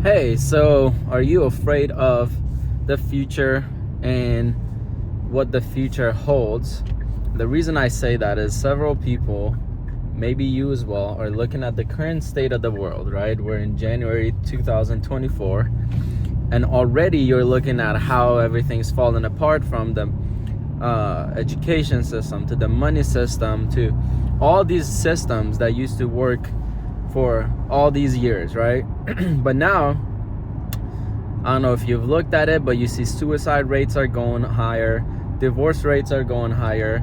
Hey, so are you afraid of the future and what the future holds? The reason I say that is several people, maybe you as well, are looking at the current state of the world, right? We're in January 2024, and already you're looking at how everything's fallen apart, from the education system to the money system to all these systems that used to work for all these years, right? But now, I don't know if you've looked at it, but you see suicide rates are going higher, divorce rates are going higher,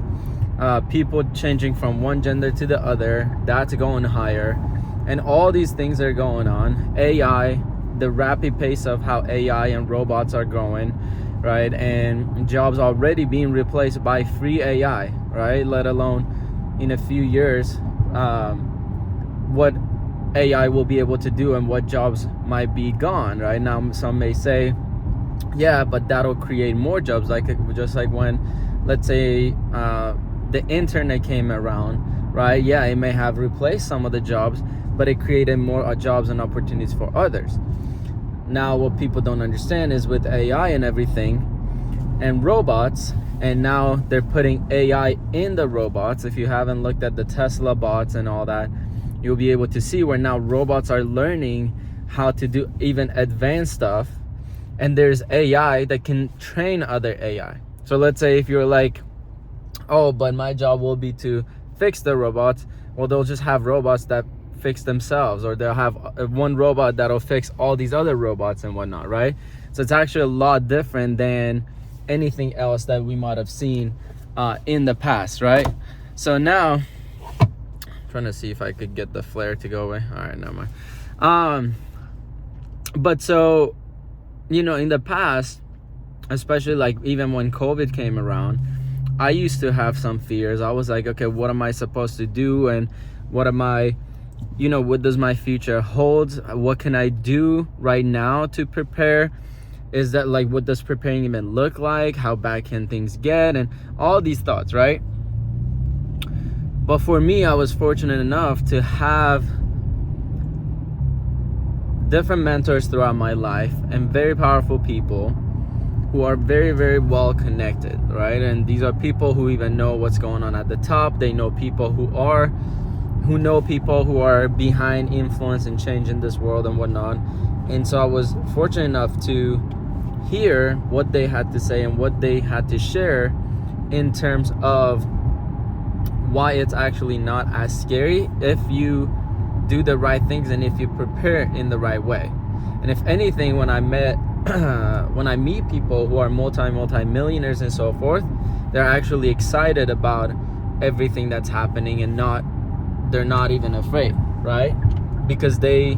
people changing from one gender to the other, that's going higher, and all these things are going on. AI, the rapid pace of how AI and robots are growing, right? And jobs already being replaced by free AI, right? Let alone in a few years, what AI will be able to do and what jobs might be gone. Right now, some may say, yeah, but that'll create more jobs, like just like when, let's say, the internet came around, right? Yeah, it may have replaced some of the jobs, but it created more jobs and opportunities for others. Now, what people don't understand is with AI and everything and robots, and now they're putting AI in the robots. If you haven't looked at the Tesla bots and all that, you'll be able to see where now robots are learning how to do even advanced stuff, and there's AI that can train other AI. So let's say if you're like, oh, but my job will be to fix the robots, well, they'll just have robots that fix themselves, or they'll have one robot that'll fix all these other robots and whatnot, right? So it's actually a lot different than anything else that we might have seen in the past, right? So now, trying to see if I could get the flare to go away. All right, never mind. But so, in the past, especially like even when COVID came around, I used to have some fears. I was like, okay, what am I supposed to do? And what am I, what does my future hold? What can I do right now to prepare? Is that like, what does preparing even look like? How bad can things get? And all these thoughts, right? But for me, I was fortunate enough to have different mentors throughout my life and very powerful people who are very, very well connected, right? And these are people who even know what's going on at the top. They know people who know people who are behind influence and change in this world and whatnot. And so I was fortunate enough to hear what they had to say and what they had to share in terms of why it's actually not as scary if you do the right things and if you prepare in the right way. And if anything, when I meet people who are multi-millionaires and so forth, they're actually excited about everything that's happening, and they're not even afraid, right? Because they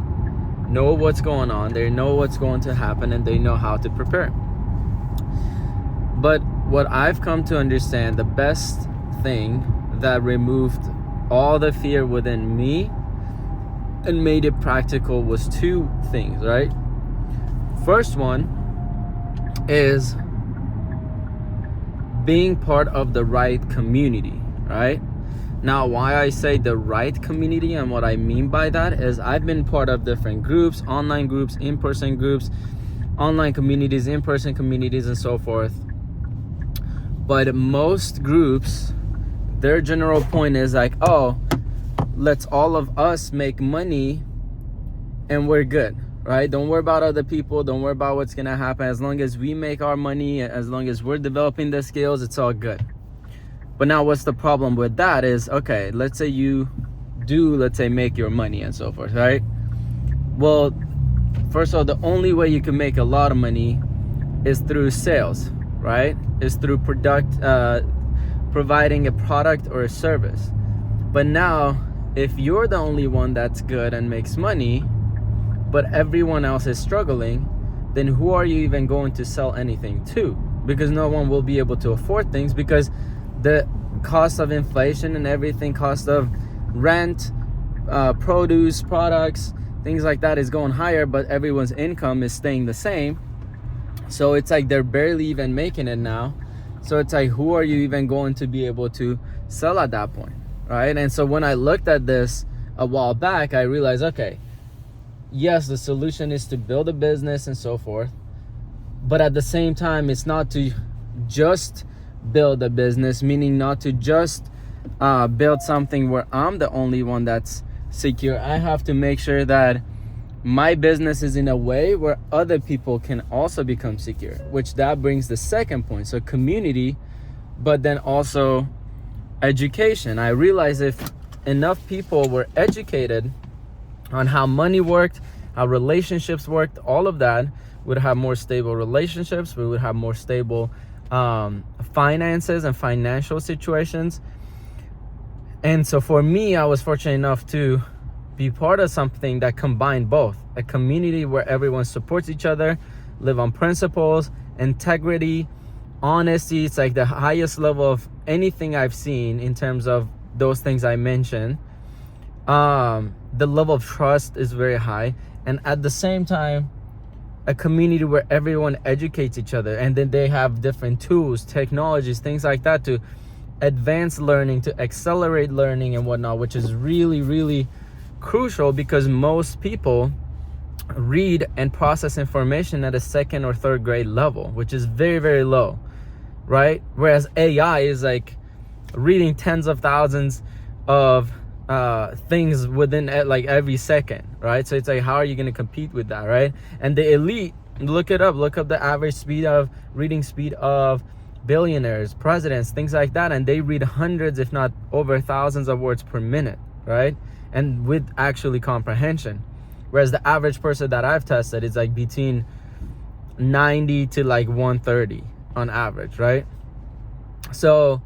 know what's going on, they know what's going to happen, and they know how to prepare. But what I've come to understand, the best thing that removed all the fear within me and made it practical was two things, right? First one is being part of the right community, right? Now, why I say the right community and what I mean by that is I've been part of different groups, online groups, in-person groups, online communities, in-person communities, and so forth. But most groups, their general point is like, oh, let's all of us make money and we're good, right? Don't worry about other people. Don't worry about what's going to happen. As long as we make our money, as long as we're developing the skills, it's all good. But now what's the problem with that is, okay, let's say you do, make your money and so forth, right? Well, first of all, the only way you can make a lot of money is through sales, right? Is through providing a product or a service. But now, if you're the only one that's good and makes money, but everyone else is struggling, then who are you even going to sell anything to? Because no one will be able to afford things, because the cost of inflation and everything, cost of rent, produce, products, things like that is going higher, but everyone's income is staying the same. So it's like they're barely even making it now. So it's like, who are you even going to be able to sell at that point, right? And so when I looked at this a while back, I realized, okay, yes, the solution is to build a business and so forth, but at the same time, it's not to just build a business, meaning not to just build something where I'm the only one that's secure. I have to make sure that my business is in a way where other people can also become secure, which that brings the second point. So community, but then also education. I realized if enough people were educated on how money worked, how relationships worked, all of that, would have more stable relationships. We would have more stable finances and financial situations. And so for me, I was fortunate enough to be part of something that combined both: a community where everyone supports each other, live on principles, integrity, honesty. It's like the highest level of anything I've seen in terms of those things I mentioned. The level of trust is very high, and at the same time, a community where everyone educates each other, and then they have different tools, technologies, things like that to advance learning, to accelerate learning and whatnot, which is really, really crucial because most people read and process information at a second or third grade level, which is very, very low, right? Whereas AI is like reading tens of thousands of things within like every second, right? So it's like, how are you going to compete with that, right? And the elite, look up the average speed of reading speed of billionaires, presidents, things like that, and they read hundreds, if not over thousands of words per minute, right? And with actually comprehension. Whereas the average person that I've tested is like between 90 to like 130 on average, right? So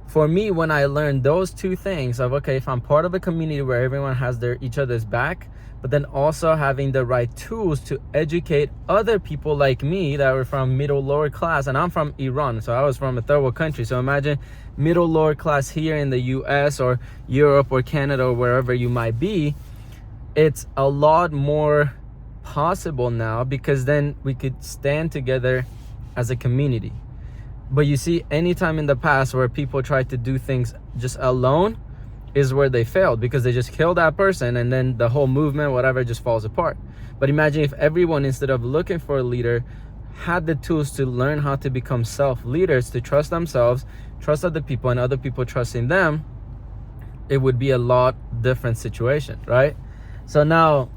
for me, when I learned those two things of, okay, if I'm part of a community where everyone has each other's back, but then also having the right tools to educate other people like me that were from middle lower class, and I'm from Iran, so I was from a third world country. So imagine middle lower class here in the US or Europe or Canada or wherever you might be. It's a lot more possible now because then we could stand together as a community. But you see, anytime in the past where people tried to do things just alone is where they failed, because they just kill that person and then the whole movement, whatever, just falls apart. But imagine if everyone, instead of looking for a leader, had the tools to learn how to become self-leaders, to trust themselves, trust other people, and other people trusting them, it would be a lot different situation, right? So now,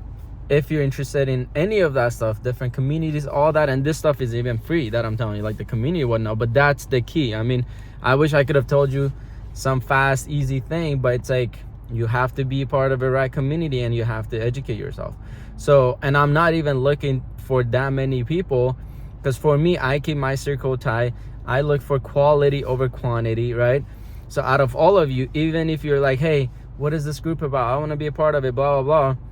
if you're interested in any of that stuff, different communities, all that, and this stuff is even free that I'm telling you, like the community and whatnot, but that's the key. I mean, I wish I could have told you some fast, easy thing, but it's like you have to be part of a right community and you have to educate yourself. So, and I'm not even looking for that many people, because for me, I keep my circle tight. I look for quality over quantity, right? So out of all of you, even if you're like, hey, what is this group about? I want to be a part of it, blah, blah, blah.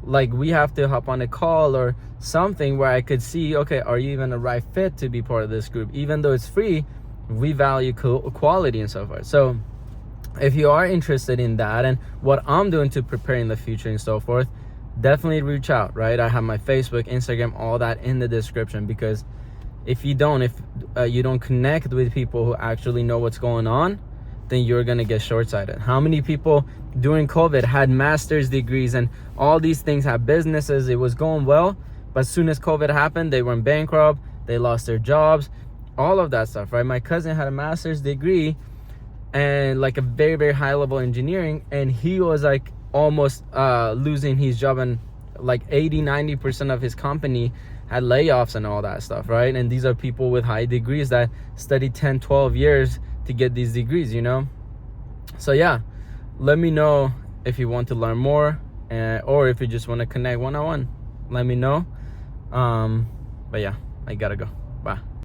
Like, we have to hop on a call or something where I could see, okay, are you even a right fit to be part of this group? Even though it's free, we value quality and so forth. So if you are interested in that and what I'm doing to prepare in the future and so forth, definitely reach out, right? I have my Facebook, Instagram, all that in the description, because if you don't connect with people who actually know what's going on, then you're gonna get short-sighted. How many people during COVID had master's degrees and all these things, had businesses, it was going well, but as soon as COVID happened, they went bankrupt, they lost their jobs, all of that stuff, right? My cousin had a master's degree and like a very, very high level engineering, and he was like almost losing his job, and like 80-90% of his company had layoffs and all that stuff, right? And these are people with high degrees that studied 10-12 years to get these degrees, you know? So yeah, let me know if you want to learn more, or if you just want to connect one-on-one, let me know. But yeah, I gotta go. Bye.